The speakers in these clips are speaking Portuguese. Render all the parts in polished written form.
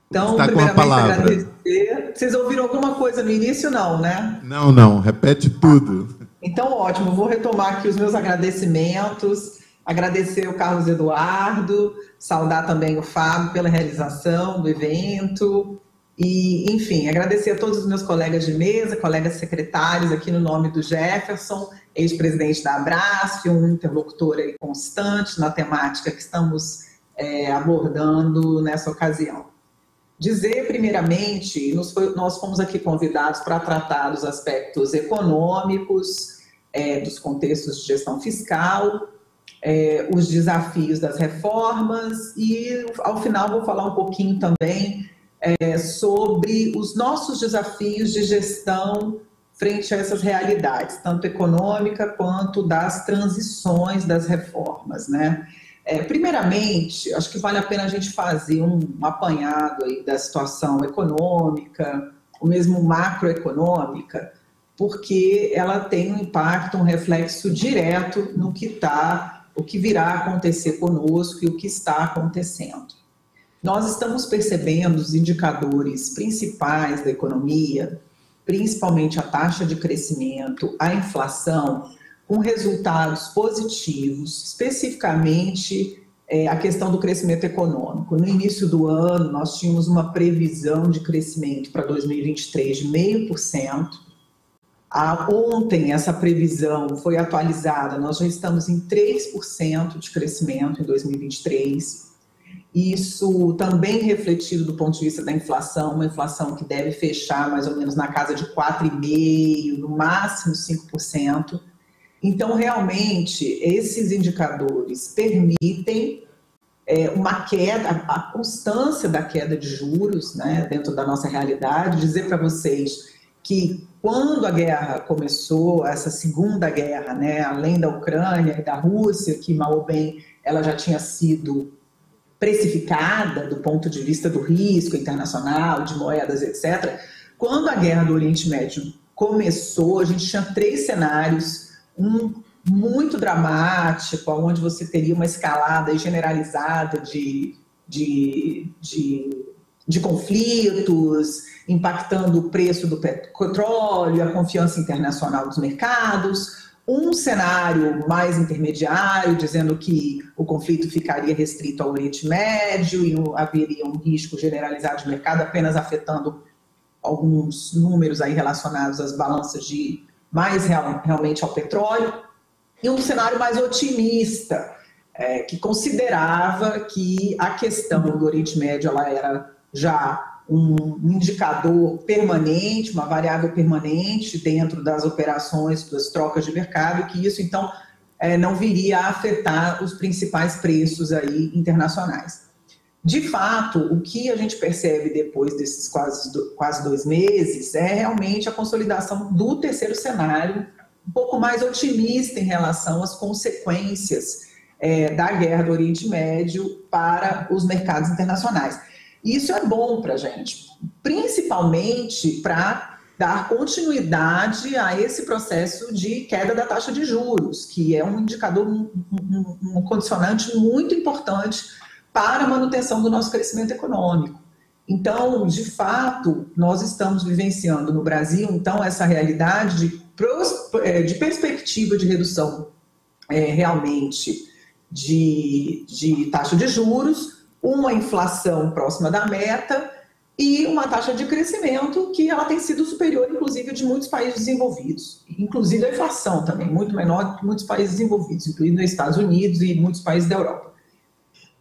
Então, Está com a primeiramente, palavra. agradecer. Vocês ouviram alguma coisa no início, não, né? Não, não, repete tudo. Então, ótimo, vou retomar aqui os meus agradecimentos, agradecer o Carlos Eduardo, saudar também o Fábio pela realização do evento e, enfim, agradecer a todos os meus colegas de mesa, colegas secretários, aqui no nome do Jefferson, ex-presidente da Abrasf, um interlocutor aí constante na temática que estamos abordando nessa ocasião. Dizer, primeiramente, nós fomos aqui convidados para tratar dos aspectos econômicos, dos contextos de gestão fiscal, os desafios das reformas e, ao final, vou falar um pouquinho também sobre os nossos desafios de gestão frente a essas realidades, tanto econômica quanto das transições das reformas, né? Primeiramente, acho que vale a pena a gente fazer um apanhado aí da situação econômica, ou mesmo macroeconômica, porque ela tem um impacto, um reflexo direto no o que virá a acontecer conosco e o que está acontecendo. Nós estamos percebendo os indicadores principais da economia, principalmente a taxa de crescimento, a inflação, com resultados positivos, especificamente a questão do crescimento econômico. No início do ano, nós tínhamos uma previsão de crescimento para 2023 de 0,5%. Ontem, essa previsão foi atualizada, nós já estamos em 3% de crescimento em 2023. Isso também refletido do ponto de vista da inflação, uma inflação que deve fechar mais ou menos na casa de 4,5%, no máximo 5%. Então, realmente, esses indicadores permitem uma queda, a constância da queda de juros, né, dentro da nossa realidade. Dizer para vocês que quando a guerra começou, essa segunda guerra, né, além da Ucrânia e da Rússia, que mal ou bem ela já tinha sido precificada do ponto de vista do risco internacional, de moedas, etc. Quando a guerra do Oriente Médio começou, a gente tinha 3 cenários, um muito dramático, onde você teria uma escalada generalizada de conflitos, impactando o preço do petróleo, a confiança internacional dos mercados. Um cenário mais intermediário, dizendo que o conflito ficaria restrito ao Oriente Médio e haveria um risco generalizado de mercado, apenas afetando alguns números aí relacionados às balanças realmente ao petróleo. E um cenário mais otimista, que considerava que a questão do Oriente Médio ela era já um indicador permanente, uma variável permanente dentro das operações, das trocas de mercado, e que isso, então, não viria a afetar os principais preços aí internacionais. De fato, o que a gente percebe depois desses quase 2 meses é realmente a consolidação do terceiro cenário, um pouco mais otimista em relação às consequências da guerra do Oriente Médio para os mercados internacionais. Isso é bom para a gente, principalmente para dar continuidade a esse processo de queda da taxa de juros, que é um indicador, um condicionante muito importante para a manutenção do nosso crescimento econômico. Então, de fato, nós estamos vivenciando no Brasil, então, essa realidade de perspectiva de redução realmente de taxa de juros, uma inflação próxima da meta e uma taxa de crescimento que ela tem sido superior, inclusive, de muitos países desenvolvidos. Inclusive a inflação também, muito menor do que muitos países desenvolvidos, incluindo os Estados Unidos e muitos países da Europa.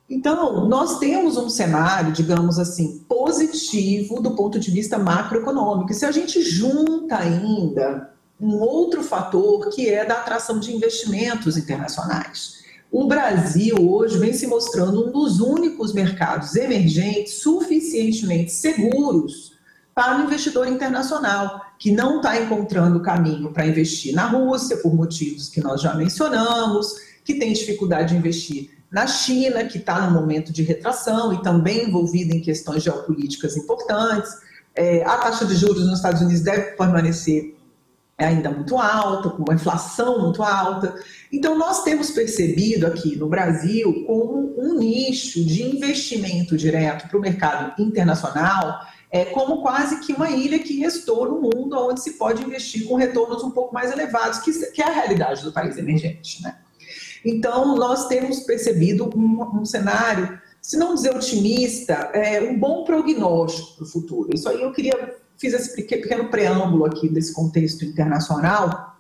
Então, nós temos um cenário, digamos assim, positivo do ponto de vista macroeconômico. E se a gente junta ainda um outro fator que é da atração de investimentos internacionais. O Brasil hoje vem se mostrando um dos únicos mercados emergentes suficientemente seguros para o investidor internacional, que não está encontrando caminho para investir na Rússia, por motivos que nós já mencionamos, que tem dificuldade de investir na China, que está num momento de retração e também envolvida em questões geopolíticas importantes. A taxa de juros nos Estados Unidos deve permanecer ainda muito alta, com uma inflação muito alta. Então, nós temos percebido aqui no Brasil como um nicho de investimento direto para o mercado internacional, como quase que uma ilha que restou no mundo, onde se pode investir com retornos um pouco mais elevados, que é a realidade do país emergente, né? Então, nós temos percebido um cenário, se não dizer otimista, um bom prognóstico para o futuro. Isso aí fiz esse pequeno preâmbulo aqui desse contexto internacional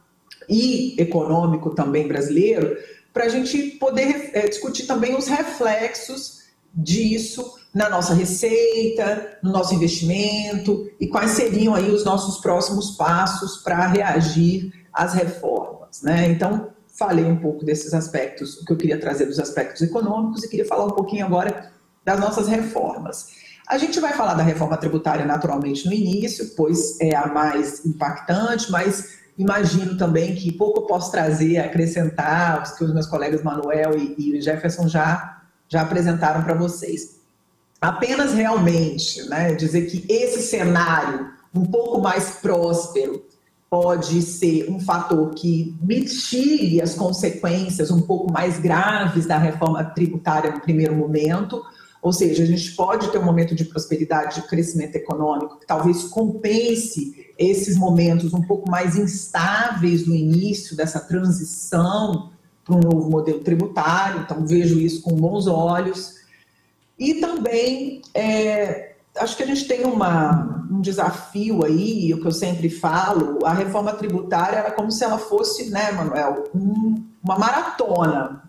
e econômico também brasileiro, para a gente poder discutir também os reflexos disso na nossa receita, no nosso investimento e quais seriam aí os nossos próximos passos para reagir às reformas, né? Então, falei um pouco desses aspectos, o que eu queria trazer dos aspectos econômicos e queria falar um pouquinho agora das nossas reformas. A gente vai falar da reforma tributária naturalmente no início, pois é a mais impactante, mas imagino também que pouco eu posso trazer, acrescentar, os que os meus colegas Manuel e o Jefferson já apresentaram para vocês. Apenas realmente, né, dizer que esse cenário um pouco mais próspero pode ser um fator que mitigue as consequências um pouco mais graves da reforma tributária no primeiro momento, ou seja, a gente pode ter um momento de prosperidade, de crescimento econômico, que talvez compense esses momentos um pouco mais instáveis no início dessa transição para um novo modelo tributário, então vejo isso com bons olhos. E também, acho que a gente tem um desafio aí, o que eu sempre falo, a reforma tributária era como se ela fosse, né, Manuel, uma maratona.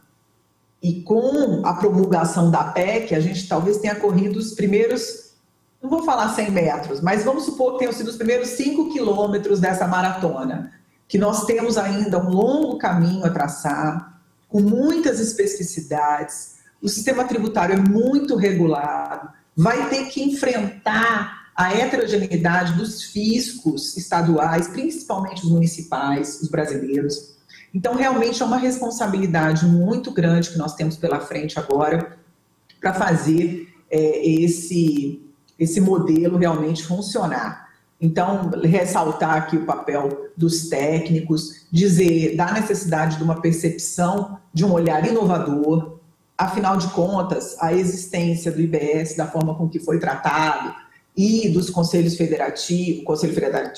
E com a promulgação da PEC, a gente talvez tenha corrido os primeiros, não vou falar 100 metros, mas vamos supor que tenham sido os primeiros 5 quilômetros dessa maratona, que nós temos ainda um longo caminho a traçar, com muitas especificidades, o sistema tributário é muito regulado, vai ter que enfrentar a heterogeneidade dos fiscos estaduais, principalmente os municipais, os brasileiros. Então, realmente é uma responsabilidade muito grande que nós temos pela frente agora para fazer esse modelo realmente funcionar. Então, ressaltar aqui o papel dos técnicos, dizer da necessidade de uma percepção, de um olhar inovador. Afinal de contas, a existência do IBS, da forma com que foi tratado, e dos conselhos federativos, Conselho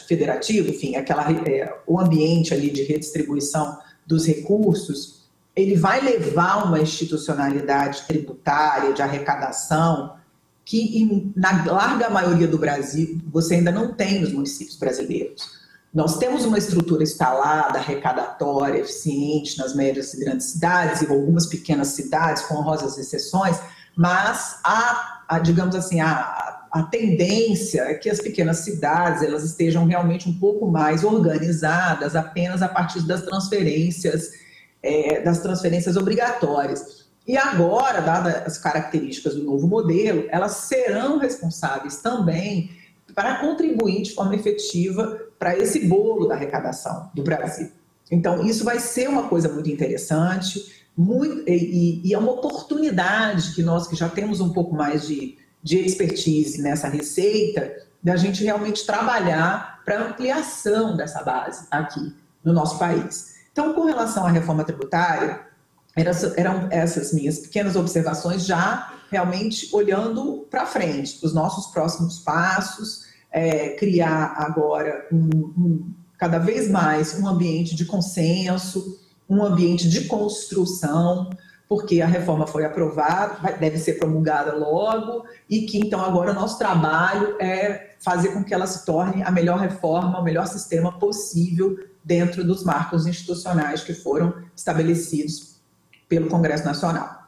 Federativo, enfim, o ambiente ali de redistribuição dos recursos, ele vai levar uma institucionalidade tributária, de arrecadação, que na larga maioria do Brasil você ainda não tem nos municípios brasileiros. Nós temos uma estrutura instalada, arrecadatória, eficiente nas médias e grandes cidades e algumas pequenas cidades, com honrosas exceções, mas digamos assim, a tendência é que as pequenas cidades elas estejam realmente um pouco mais organizadas apenas a partir das transferências obrigatórias. E agora, dadas as características do novo modelo, elas serão responsáveis também para contribuir de forma efetiva para esse bolo da arrecadação do Brasil. Então, isso vai ser uma coisa muito interessante e é uma oportunidade que nós que já temos um pouco mais de expertise nessa receita, da gente realmente trabalhar para ampliação dessa base aqui no nosso país. Então, com relação à reforma tributária, eram essas minhas pequenas observações já realmente olhando para frente, os nossos próximos passos, criar agora cada vez mais um ambiente de consenso, um ambiente de construção, porque a reforma foi aprovada, deve ser promulgada logo, e que então agora o nosso trabalho é fazer com que ela se torne a melhor reforma, o melhor sistema possível dentro dos marcos institucionais que foram estabelecidos pelo Congresso Nacional.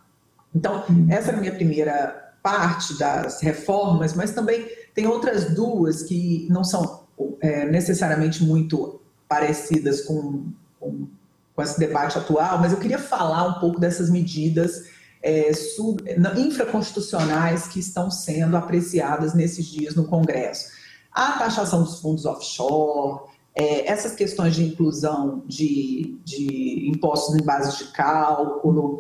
Então, essa é a minha primeira parte das reformas, mas também tem outras duas que não são necessariamente muito parecidas com esse debate atual, mas eu queria falar um pouco dessas medidas infraconstitucionais que estão sendo apreciadas nesses dias no Congresso. A taxação dos fundos offshore, essas questões de inclusão de impostos em base de cálculo,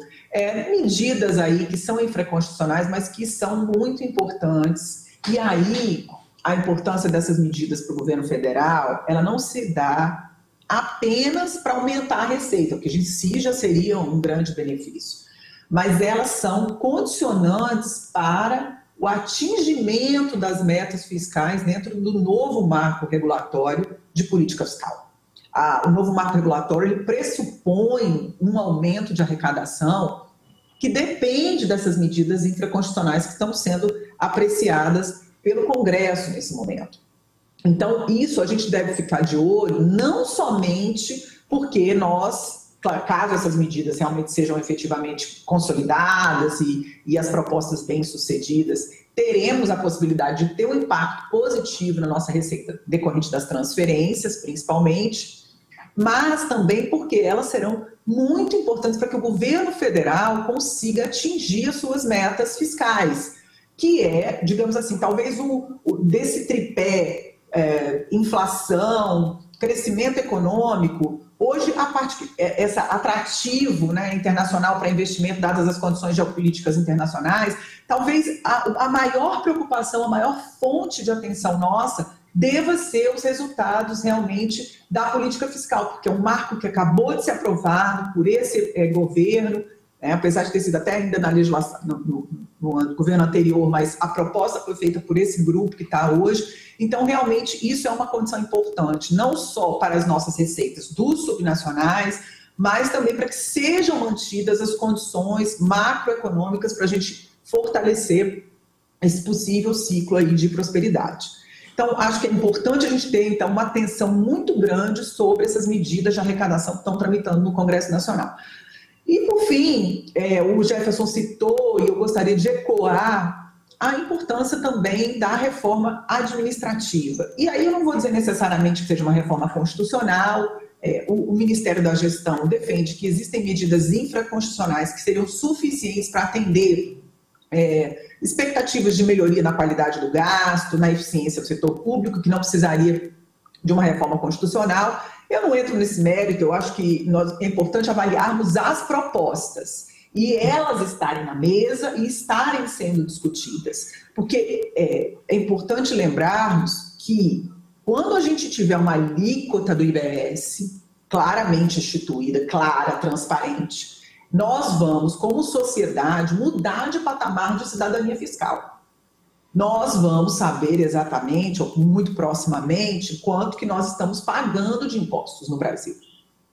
medidas aí que são infraconstitucionais, mas que são muito importantes. E aí, a importância dessas medidas para o governo federal, ela não se dá apenas para aumentar a receita, o que em si já seria um grande benefício. Mas elas são condicionantes para o atingimento das metas fiscais dentro do novo marco regulatório de política fiscal. O novo marco regulatório ele pressupõe um aumento de arrecadação que depende dessas medidas infraconstitucionais que estão sendo apreciadas pelo Congresso nesse momento. Então, isso a gente deve ficar de olho, não somente porque nós, caso essas medidas realmente sejam efetivamente consolidadas e as propostas bem-sucedidas, teremos a possibilidade de ter um impacto positivo na nossa receita decorrente das transferências, principalmente, mas também porque elas serão muito importantes para que o governo federal consiga atingir as suas metas fiscais, que é, digamos assim, talvez desse tripé inflação, crescimento econômico. Hoje, a parte essa atrativo, né, internacional para investimento, dadas as condições geopolíticas internacionais, talvez a maior preocupação, a maior fonte de atenção nossa deva ser os resultados realmente da política fiscal, porque é um marco que acabou de ser aprovado por esse governo, apesar de ter sido até ainda na legislação, no governo anterior, mas a proposta foi feita por esse grupo que está hoje. Então, realmente, isso é uma condição importante, não só para as nossas receitas dos subnacionais, mas também para que sejam mantidas as condições macroeconômicas para a gente fortalecer esse possível ciclo aí de prosperidade. Então, acho que é importante a gente ter, então, uma atenção muito grande sobre essas medidas de arrecadação que estão tramitando no Congresso Nacional. E, por fim, o Jefferson citou, e eu gostaria de ecoar, a importância também da reforma administrativa. E aí eu não vou dizer necessariamente que seja uma reforma constitucional. O Ministério da Gestão defende que existem medidas infraconstitucionais que seriam suficientes para atender expectativas de melhoria na qualidade do gasto, na eficiência do setor público, que não precisaria de uma reforma constitucional. Eu não entro nesse mérito, eu acho que é importante avaliarmos as propostas e elas estarem na mesa e estarem sendo discutidas. Porque é importante lembrarmos que quando a gente tiver uma alíquota do IBS claramente instituída, clara, transparente, nós vamos, como sociedade, mudar de patamar de cidadania fiscal. Nós vamos saber exatamente, ou muito proximamente, quanto que nós estamos pagando de impostos no Brasil.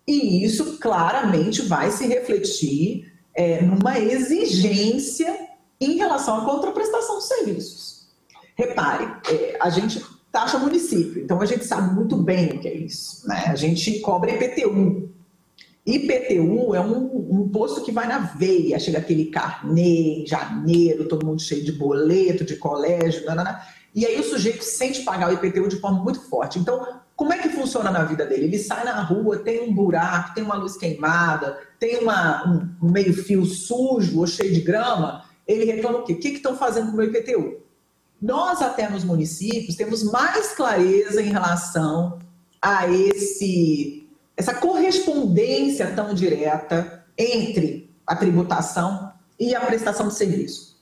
E isso claramente vai se refletir numa exigência em relação à contraprestação de serviços. Repare, a gente taxa município, então a gente sabe muito bem o que é isso, né? A gente cobra IPTU. IPTU é um imposto que vai na veia, chega aquele carnê em janeiro, todo mundo cheio de boleto, de colégio, e aí o sujeito sente pagar o IPTU de forma muito forte. Então, como é que funciona na vida dele? Ele sai na rua, tem um buraco, tem uma luz queimada, tem um meio-fio sujo ou cheio de grama, ele reclama o quê? O que estão fazendo com o meu IPTU? Nós, até nos municípios, temos mais clareza em relação a essa correspondência tão direta entre a tributação e a prestação de serviço.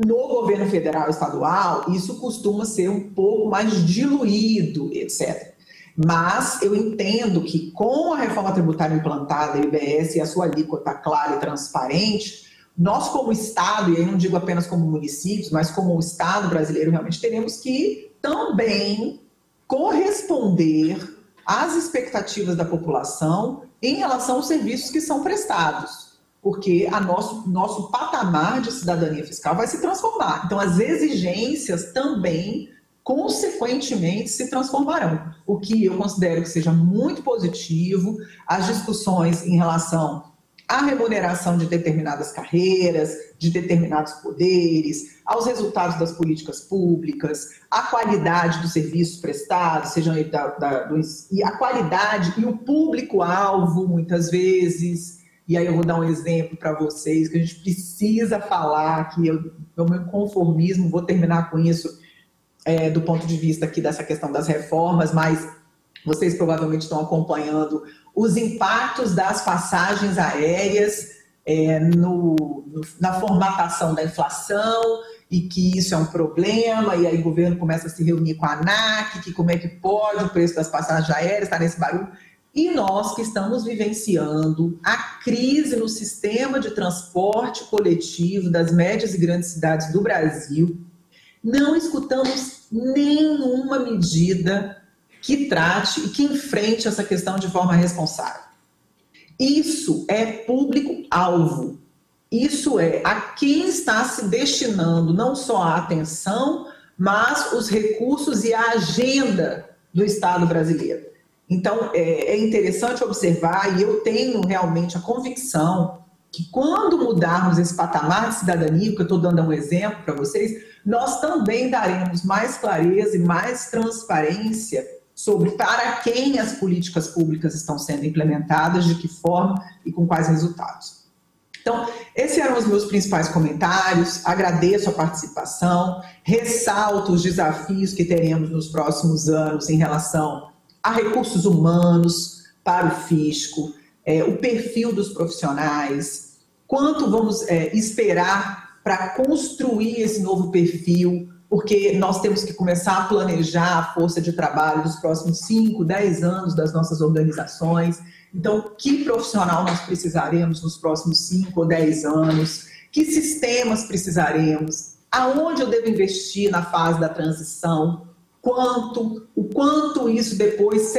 No governo federal e estadual, isso costuma ser um pouco mais diluído, etc. Mas eu entendo que com a reforma tributária implantada, a IBS e a sua alíquota clara e transparente, nós como Estado, e aí não digo apenas como municípios, mas como o Estado brasileiro, realmente teremos que também corresponder às expectativas da população em relação aos serviços que são prestados, porque nosso patamar de cidadania fiscal vai se transformar. Então, as exigências também, consequentemente, se transformarão, o que eu considero que seja muito positivo. As discussões em relação à remuneração de determinadas carreiras, de determinados poderes, aos resultados das políticas públicas, a qualidade dos serviços prestados, sejam e a qualidade e o público-alvo, muitas vezes. E aí eu vou dar um exemplo para vocês, que a gente precisa falar, que o meu conformismo, vou terminar com isso, do ponto de vista aqui dessa questão das reformas, mas vocês provavelmente estão acompanhando os impactos das passagens aéreas na formatação da inflação, e que isso é um problema, e aí o governo começa a se reunir com a ANAC, que como é que pode o preço das passagens aéreas, está nesse barulho. E nós que estamos vivenciando a crise no sistema de transporte coletivo das médias e grandes cidades do Brasil, não escutamos nenhuma medida que trate e que enfrente essa questão de forma responsável. Isso é público-alvo. Isso é a quem está se destinando não só a atenção, mas os recursos e a agenda do Estado brasileiro. Então, é interessante observar, e eu tenho realmente a convicção que quando mudarmos esse patamar de cidadania, que eu estou dando um exemplo para vocês, nós também daremos mais clareza e mais transparência sobre para quem as políticas públicas estão sendo implementadas, de que forma e com quais resultados. Então, esses eram os meus principais comentários, agradeço a participação, ressalto os desafios que teremos nos próximos anos em relação a recursos humanos para o fisco, o perfil dos profissionais, quanto vamos esperar para construir esse novo perfil, porque nós temos que começar a planejar a força de trabalho dos próximos 5, 10 anos das nossas organizações. Então, que profissional nós precisaremos nos próximos 5 ou 10 anos? Que sistemas precisaremos? Aonde eu devo investir na fase da transição? O quanto isso depois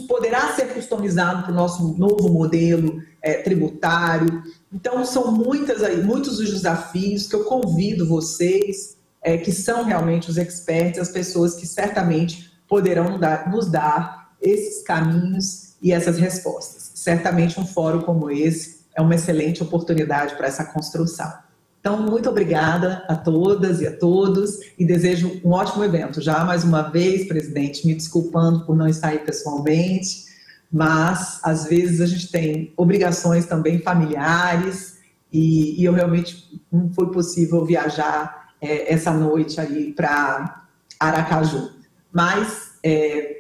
poderá ser customizado para o nosso novo modelo tributário. Então, são muitos os desafios que eu convido vocês, que são realmente os experts, as pessoas que certamente poderão nos dar esses caminhos e essas respostas. Certamente um fórum como esse é uma excelente oportunidade para essa construção. Então, muito obrigada a todas e a todos e desejo um ótimo evento. Já mais uma vez, presidente, me desculpando por não estar aí pessoalmente, mas às vezes a gente tem obrigações também familiares e eu realmente não foi possível viajar essa noite aí para Aracaju. Mas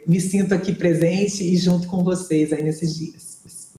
me sinto aqui presente e junto com vocês aí nesses dias.